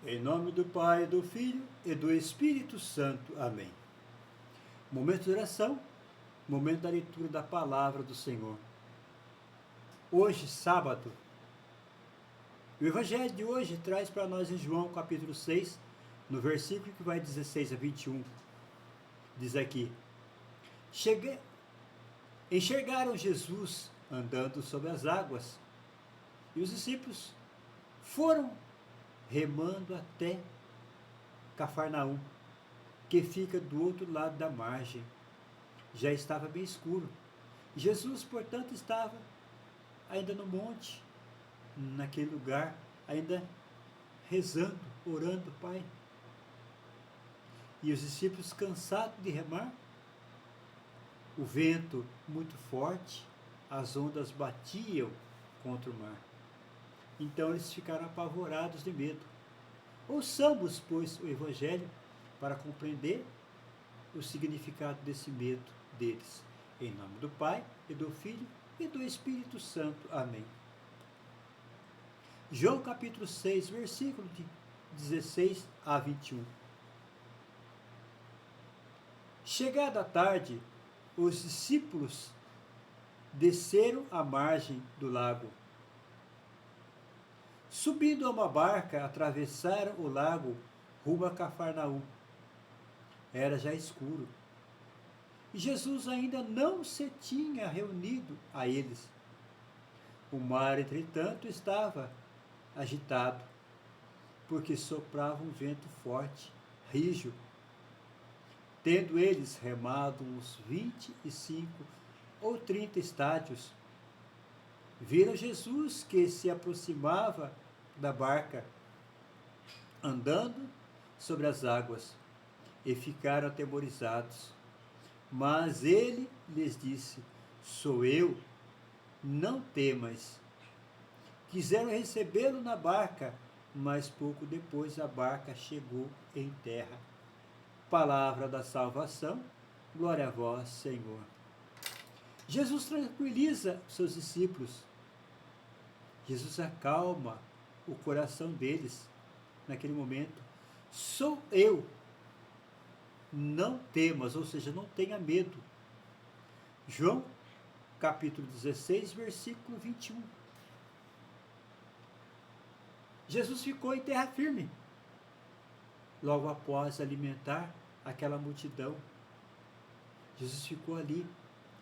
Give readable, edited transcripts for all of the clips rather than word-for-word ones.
Em nome do Pai, do Filho e do Espírito Santo. Amém. Momento de oração, momento da leitura da palavra do Senhor. Hoje, sábado, o Evangelho de hoje traz para nós em João capítulo 6, no versículo que vai 16 a 21. Diz aqui: Enxergaram Jesus andando sobre as águas, e os discípulos foram remando até Cafarnaum, que fica do outro lado da margem. Já estava bem escuro. Jesus, portanto, estava ainda no monte, naquele lugar, ainda rezando, orando, Pai. E os discípulos, cansados de remar, o vento muito forte, as ondas batiam contra o mar. Então eles ficaram apavorados de medo. Ouçamos, pois, o Evangelho para compreender o significado desse medo deles. Em nome do Pai, e do Filho, e do Espírito Santo. Amém. João capítulo 6, versículo de 16 a 21. Chegada a tarde, os discípulos desceram à margem do lago. Subindo a uma barca, atravessaram o lago rumo a Cafarnaum. Era já escuro. E Jesus ainda não se tinha reunido a eles. O mar, entretanto, estava agitado, porque soprava um vento forte, rijo. Tendo eles remado uns 25 ou 30 estádios, viram Jesus que se aproximava da barca, andando sobre as águas, e ficaram atemorizados. Mas ele lhes disse: Sou eu, não temas. Quiseram recebê-lo na barca, mas pouco depois a barca chegou em terra. Palavra da salvação, glória a vós, Senhor. Jesus tranquiliza seus discípulos. Jesus acalma o coração deles naquele momento. Sou eu, não temas, ou seja, não tenha medo. João capítulo 16, versículo 21. Jesus ficou em terra firme, logo após alimentar aquela multidão. Jesus ficou ali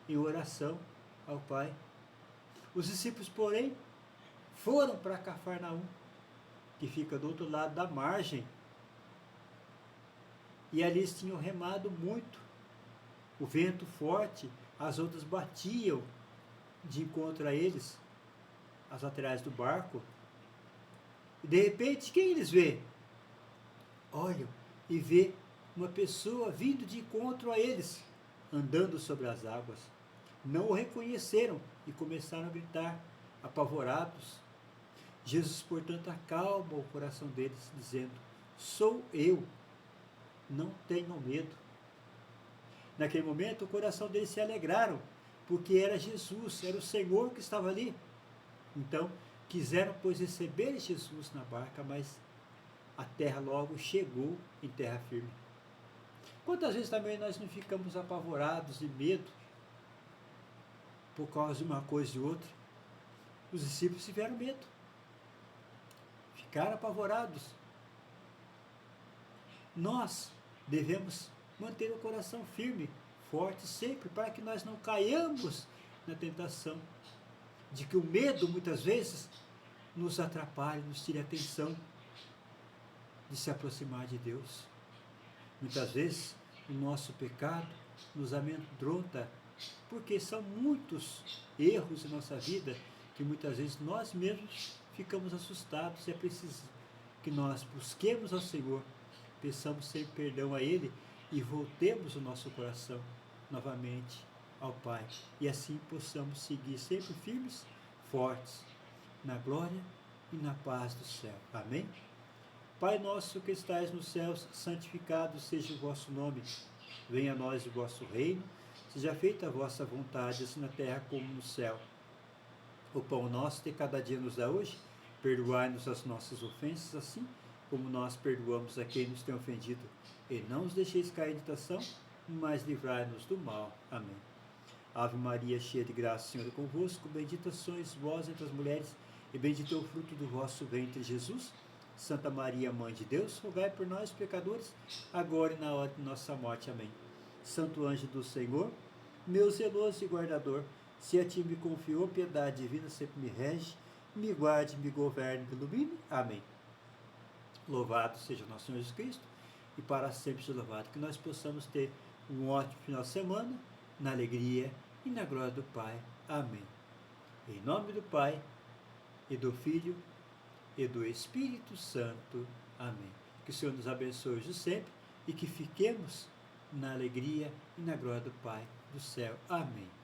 em oração ao Pai. Os discípulos, porém, foram para Cafarnaum, que fica do outro lado da margem. E ali eles tinham remado muito. O vento forte, as ondas batiam de encontro a eles, as laterais do barco. E de repente, quem eles vê? Olham e vê uma pessoa vindo de encontro a eles, andando sobre as águas. Não o reconheceram e começaram a gritar, apavorados. Jesus, portanto, acalma o coração deles, dizendo: Sou eu, não tenham medo. Naquele momento, o coração deles se alegraram, porque era Jesus, era o Senhor que estava ali. Então, quiseram, pois, receber Jesus na barca, mas a terra logo chegou em terra firme. Quantas vezes também nós não ficamos apavorados de medo por causa de uma coisa e outra? Os discípulos tiveram medo, ficaram apavorados. Nós devemos manter o coração firme, forte sempre, para que nós não caiamos na tentação de que o medo muitas vezes nos atrapalhe, nos tire a atenção de se aproximar de Deus. Muitas vezes o nosso pecado nos amedronta, porque são muitos erros em nossa vida que muitas vezes nós mesmos ficamos assustados. É preciso que nós busquemos ao Senhor, peçamos sempre perdão a Ele e voltemos o nosso coração novamente ao Pai, e assim possamos seguir sempre firmes, fortes, na glória e na paz do céu. Amém? Pai nosso que estais nos céus, santificado seja o vosso nome. Venha a nós o vosso reino, seja feita a vossa vontade, assim na terra como no céu. O pão nosso de cada dia nos dá hoje, perdoai-nos as nossas ofensas, assim como nós perdoamos a quem nos tem ofendido. E não os deixeis cair em tentação, mas livrai-nos do mal. Amém. Ave Maria, cheia de graça, o Senhor é convosco. Bendita sois vós entre as mulheres, e bendito é o fruto do vosso ventre, Jesus. Santa Maria, Mãe de Deus, rogai por nós, pecadores, agora e na hora de nossa morte. Amém. Santo anjo do Senhor, meu zeloso e guardador, se a ti me confiou, piedade divina sempre me rege, me guarde, me governe, me ilumine. Amém. Louvado seja o nosso Senhor Jesus Cristo, e para sempre seja louvado. Que nós possamos ter um ótimo final de semana, na alegria e na glória do Pai. Amém. Em nome do Pai, e do Filho, e do Espírito Santo. Amém. Que o Senhor nos abençoe hoje sempre, e que fiquemos na alegria e na glória do Pai do céu. Amém.